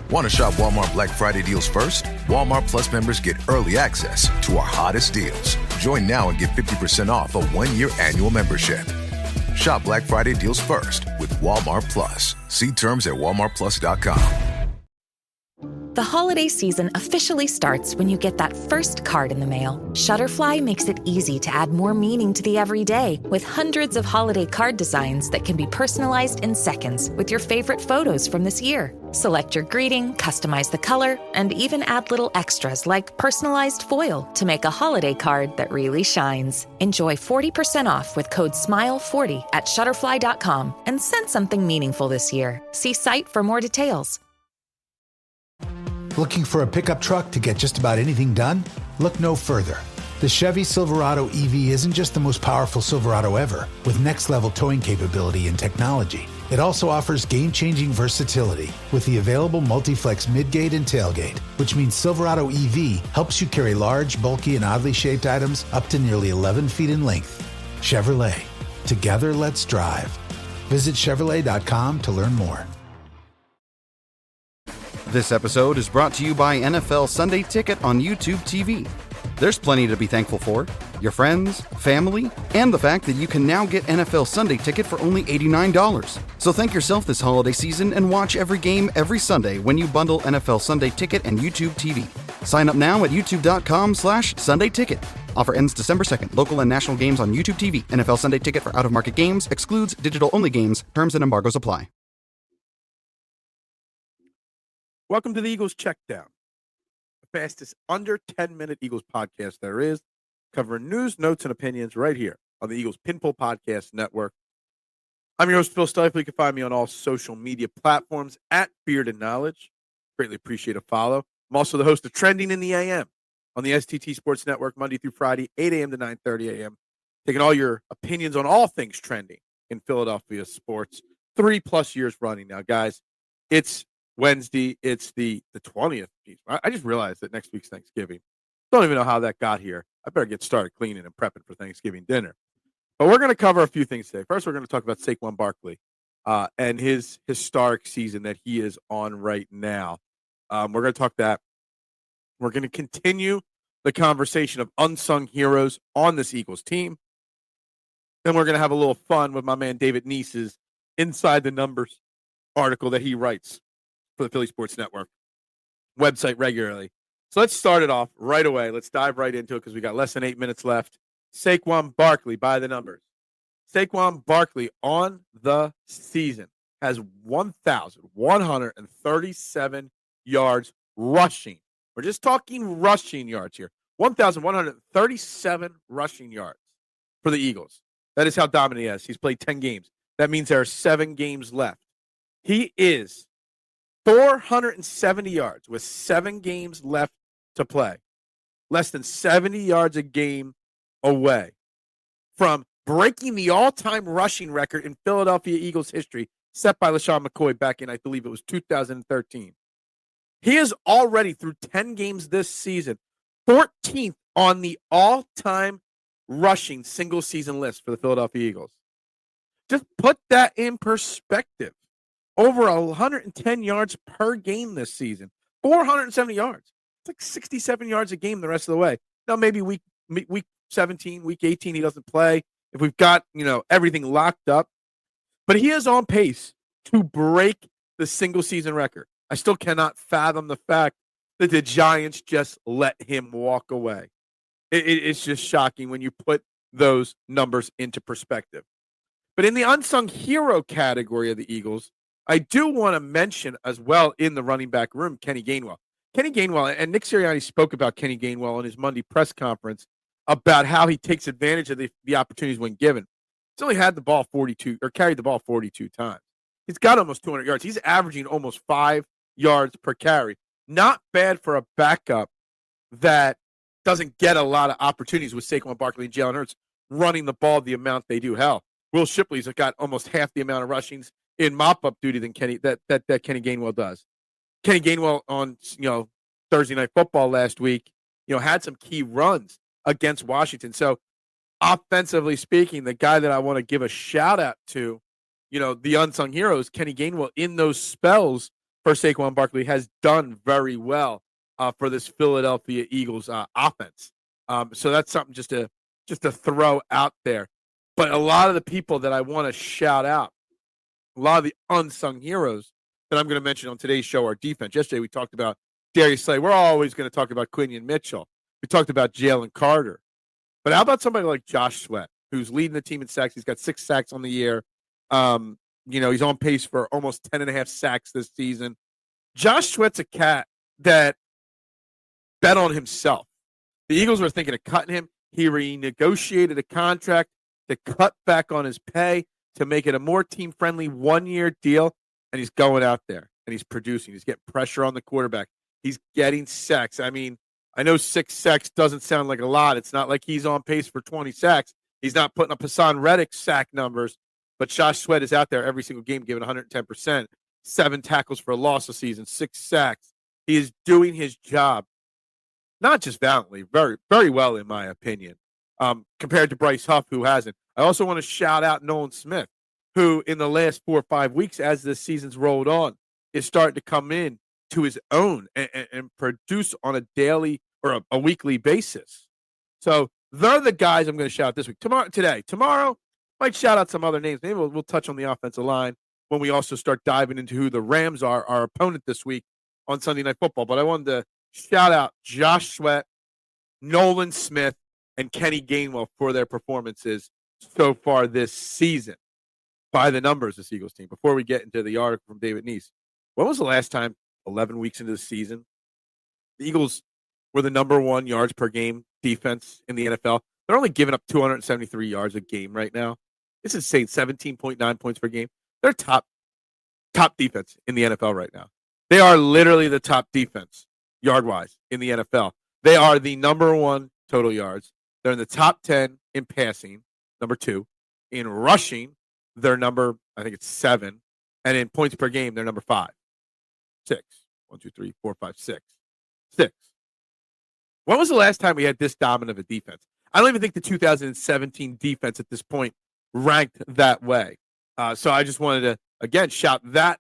Want to shop Walmart Black Friday deals first? Walmart Plus members get early access to our hottest deals. Join now and get 50% off a 1-year annual membership. Shop Black Friday deals first with Walmart Plus. See terms at walmartplus.com. The holiday season officially starts when you get that first card in the mail. Shutterfly makes it easy to add more meaning to the everyday with hundreds of holiday card designs that can be personalized in seconds with your favorite photos from this year. Select your greeting, customize the color, and even add little extras like personalized foil to make a holiday card that really shines. Enjoy 40% off with code SMILE40 at Shutterfly.com and send something meaningful this year. See site for more details. Looking for a pickup truck to get just about anything done? Look no further. The Chevy Silverado EV isn't just the most powerful Silverado ever, with next-level towing capability and technology. It also offers game-changing versatility with the available multi-flex midgate and tailgate, which means Silverado EV helps you carry large, bulky, and oddly shaped items up to nearly 11 feet in length. Chevrolet. Together, let's drive. Visit Chevrolet.com to learn more. This episode is brought to you by NFL Sunday Ticket on YouTube TV. There's plenty to be thankful for. Your friends, family, and the fact that you can now get NFL Sunday Ticket for only $89. So thank yourself this holiday season and watch every game every Sunday when you bundle NFL Sunday Ticket and YouTube TV. Sign up now at youtube.com/Sunday Ticket. Offer ends December 2nd. Local and national games on YouTube TV. NFL Sunday Ticket for out-of-market games excludes digital-only games. Terms and embargoes apply. Welcome to the Eagles Checkdown, the fastest under 10-minute Eagles podcast there is, covering news, notes, and opinions right here on the Eagles Pinpool Podcast Network. I'm your host, Phil Stifel. You can find me on all social media platforms at Beard and Knowledge. Greatly appreciate a follow. I'm also the host of Trending in the AM on the STT Sports Network, Monday through Friday, 8 a.m. to 9:30 a.m., taking all your opinions on all things trending in Philadelphia sports. 3+ years running now, guys. It's Wednesday, it's the 20th. Jeez, I just realized that next week's Thanksgiving. Don't even know how that got here. I better get started cleaning and prepping for Thanksgiving dinner. But we're going to cover a few things today. First, we're going to talk about Saquon Barkley and his historic season that he is on right now. We're going to talk that. We're going to continue the conversation of unsung heroes on this Eagles team. Then we're going to have a little fun with my man David Neese's Inside the Numbers article that he writes for the Philly Sports Network website regularly. So let's start it off right away. Let's dive right into it because we got less than 8 minutes left. Saquon Barkley, by the numbers. Saquon Barkley on the season has 1,137 yards rushing. We're just talking rushing yards here. 1,137 rushing yards for the Eagles. That is how dominant he is. He's played 10 games. That means there are 7 games left. He is 470 yards with 7 games left to play. Less than 70 yards a game away from breaking the all-time rushing record in Philadelphia Eagles history set by LaShawn McCoy back in, I believe it was 2013. He is already, through 10 games this season, 14th on the all-time rushing single-season list for the Philadelphia Eagles. Just put that in perspective. Over 110 yards per game this season. 470 yards. It's like 67 yards a game the rest of the way. Now, maybe week 17, week 18, he doesn't play. If we've got, everything locked up. But he is on pace to break the single-season record. I still cannot fathom the fact that the Giants just let him walk away. It's just shocking when you put those numbers into perspective. But in the unsung hero category of the Eagles, I do want to mention as well in the running back room, Kenny Gainwell. Kenny Gainwell, and Nick Sirianni spoke about Kenny Gainwell in his Monday press conference about how he takes advantage of the opportunities when given. He's only had the ball 42 or carried the ball 42 times. He's got almost 200 yards. He's averaging almost 5 yards per carry. Not bad for a backup that doesn't get a lot of opportunities with Saquon Barkley and Jalen Hurts running the ball the amount they do. Hell, Will Shipley's got almost half the amount of rushings in mop-up duty than Kenny Gainwell does. Kenny Gainwell on Thursday Night Football last week, had some key runs against Washington. So offensively speaking, the guy that I want to give a shout out to, the unsung heroes, Kenny Gainwell, in those spells for Saquon Barkley has done very well for this Philadelphia Eagles offense. So that's something just to throw out there. But a lot of the people that I want to shout out, a lot of the unsung heroes that I'm going to mention on today's show are defense. Yesterday we talked about Darius Slay. We're always going to talk about Quinion Mitchell. We talked about Jalen Carter. But how about somebody like Josh Sweat, who's leading the team in sacks? He's got 6 sacks on the year. He's on pace for almost 10.5 sacks this season. Josh Sweat's a cat that bet on himself. The Eagles were thinking of cutting him. He renegotiated a contract to cut back on his pay to make it a more team-friendly 1-year deal, and he's going out there, and he's producing. He's getting pressure on the quarterback. He's getting sacks. I mean, I know 6 sacks doesn't sound like a lot. It's not like he's on pace for 20 sacks. He's not putting up Hassan Reddick sack numbers, but Josh Sweat is out there every single game giving 110%, 7 tackles for a loss a season, 6 sacks. He is doing his job, not just valiantly, very, very well, in my opinion, compared to Bryce Huff, who hasn't. I also want to shout out Nolan Smith, who in the last 4 or 5 weeks, as this season's rolled on, is starting to come in to his own and produce on a daily or a weekly basis. So they're the guys I'm going to shout out this week. Tomorrow, might shout out some other names. Maybe we'll touch on the offensive line when we also start diving into who the Rams are, our opponent this week on Sunday Night Football. But I wanted to shout out Josh Sweat, Nolan Smith, and Kenny Gainwell for their performances so far this season. By the numbers, this Eagles team. Before we get into the article from David Neese, when was the last time, 11 weeks into the season, the Eagles were the number 1 yards per game defense in the NFL? They're only giving up 273 yards a game right now. It's insane, 17.9 points per game. They're top defense in the NFL right now. They are literally the top defense, yard-wise, in the NFL. They are the number 1 total yards. They're in the top 10 in passing, number 2. In rushing, they're number, I think it's 7. And in points per game, they're number 5. 6. 1, 2, 3, 4, 5, 6. 6. When was the last time we had this dominant of a defense? I don't even think the 2017 defense at this point ranked that way. So I just wanted to, again, shout that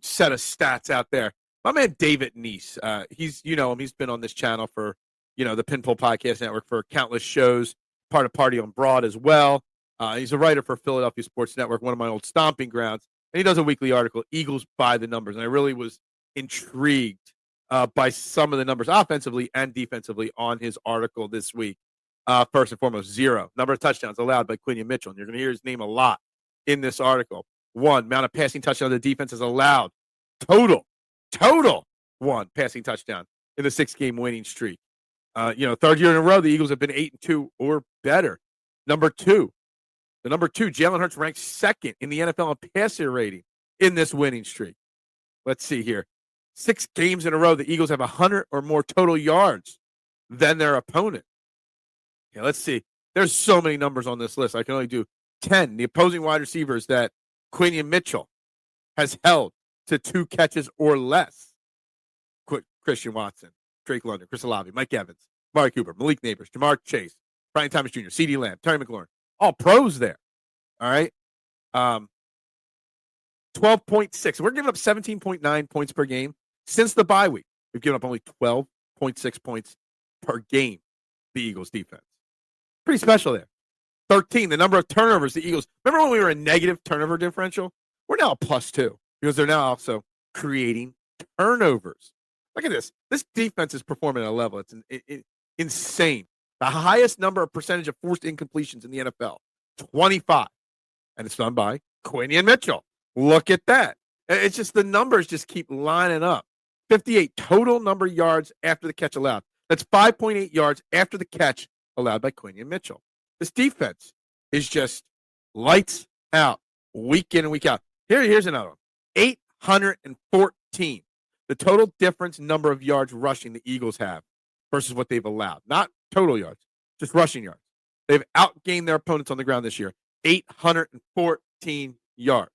set of stats out there. My man David Neese, he's been on this channel for, the Pinpool Podcast Network for countless shows, part of Party on Broad as well. He's a writer for Philadelphia Sports Network, one of my old stomping grounds. And he does a weekly article, Eagles by the Numbers. And I really was intrigued by some of the numbers offensively and defensively on his article this week. First and foremost, 0. Number of touchdowns allowed by Quinion Mitchell. And you're going to hear his name a lot in this article. 1, amount of passing touchdowns the defense has allowed. Total 1 passing touchdown in the 6-game winning streak. 3rd year in a row, the Eagles have been 8-2 or better. Number 2, Jalen Hurts ranks 2nd in the NFL in passer rating in this winning streak. Let's see here. 6 games in a row, the Eagles have 100 or more total yards than their opponent. Yeah, let's see. There's so many numbers on this list. I can only do 10. The opposing wide receivers that Quinion Mitchell has held to 2 catches or less. Christian Watson, Drake London, Chris Olave, Mike Evans, Amari Cooper, Malik Neighbors, Jamar Chase, Brian Thomas Jr., CeeDee Lamb, Terry McLaurin. All pros there. All right. 12.6. We're giving up 17.9 points per game. Since the bye week, we've given up only 12.6 points per game, the Eagles defense. Pretty special there. 13, the number of turnovers the Eagles. Remember when we were a negative turnover differential? We're now a +2 because they're now also creating turnovers. Look at this. This defense is performing at a level. It's insane. The highest number of percentage of forced incompletions in the NFL, 25. And it's done by Quinion Mitchell. Look at that. It's just the numbers just keep lining up. 58 total number of yards after the catch allowed. That's 5.8 yards after the catch allowed by Quinion Mitchell. This defense is just lights out week in and week out. Here's another one. 814. The total difference number of yards rushing the Eagles have versus what they've allowed. Not total yards, just rushing yards. They've outgained their opponents on the ground this year. 814 yards.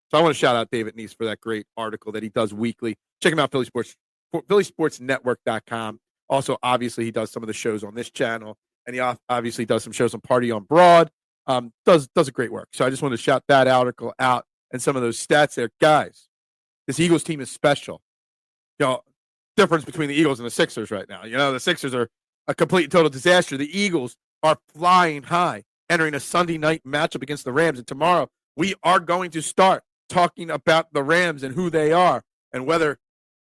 So I want to shout out David Neese for that great article that he does weekly. Check him out, PhillySportsNetwork.com. Also, obviously, he does some of the shows on this channel, and he obviously does some shows on Party on Broad. Does a great work. So I just want to shout that article out and some of those stats there. Guys, this Eagles team is special. Difference between the Eagles and the Sixers right now. The Sixers are a complete and total disaster. The Eagles are flying high, entering a Sunday night matchup against the Rams. And tomorrow, we are going to start talking about the Rams and who they are and whether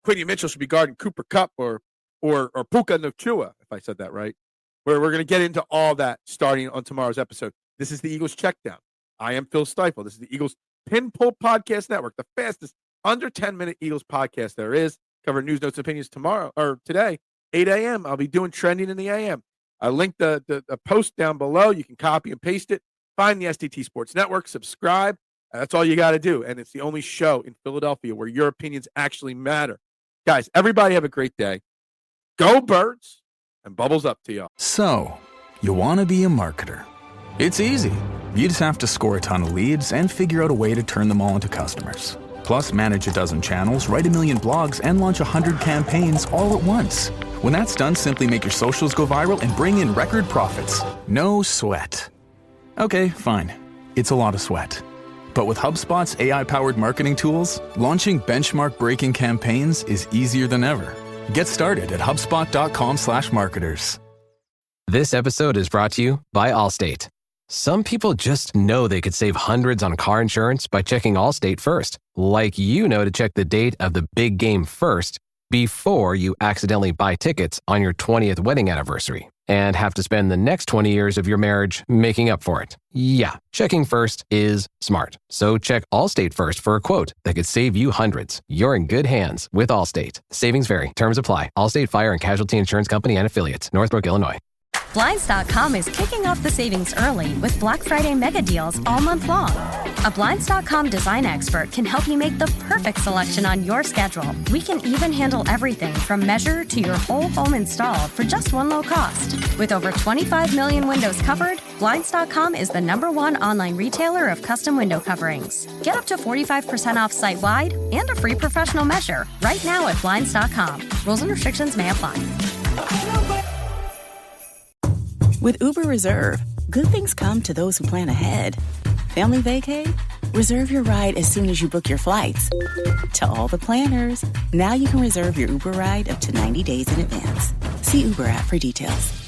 Quincy Mitchell should be guarding Cooper Kupp or Puka Nacua, if I said that right. We're going to get into all that starting on tomorrow's episode. This is the Eagles Checkdown. I am Phil Stiefel. This is the Eagles Pinpull Podcast Network, the fastest under 10-minute Eagles podcast there is. Cover news, notes, and opinions today, 8 a.m. I'll be doing trending in the a.m. I linked the post down below. You can copy and paste it. Find the STT Sports Network. Subscribe. That's all you got to do. And it's the only show in Philadelphia where your opinions actually matter. Guys, everybody have a great day. Go Birds, and bubbles up to y'all. So, you want to be a marketer. It's easy. You just have to score a ton of leads and figure out a way to turn them all into customers. Plus, manage a dozen channels, write a million blogs, and launch 100 campaigns all at once. When that's done, simply make your socials go viral and bring in record profits. No sweat. Okay, fine. It's a lot of sweat. But with HubSpot's AI-powered marketing tools, launching benchmark-breaking campaigns is easier than ever. Get started at HubSpot.com/marketers. This episode is brought to you by Allstate. Some people just know they could save hundreds on car insurance by checking Allstate first. Like to check the date of the big game first before you accidentally buy tickets on your 20th wedding anniversary and have to spend the next 20 years of your marriage making up for it. Yeah, checking first is smart. So check Allstate first for a quote that could save you hundreds. You're in good hands with Allstate. Savings vary. Terms apply. Allstate Fire and Casualty Insurance Company and Affiliates. Northbrook, Illinois. Blinds.com is kicking off the savings early with Black Friday mega deals all month long. A Blinds.com design expert can help you make the perfect selection on your schedule. We can even handle everything from measure to your whole home installed for just one low cost. With over 25 million windows covered, Blinds.com is the #1 online retailer of custom window coverings. Get up to 45% off site-wide and a free professional measure right now at Blinds.com. Rules and restrictions may apply. With Uber Reserve, good things come to those who plan ahead. Family vacay? Reserve your ride as soon as you book your flights. To all the planners, now you can reserve your Uber ride up to 90 days in advance. See Uber app for details.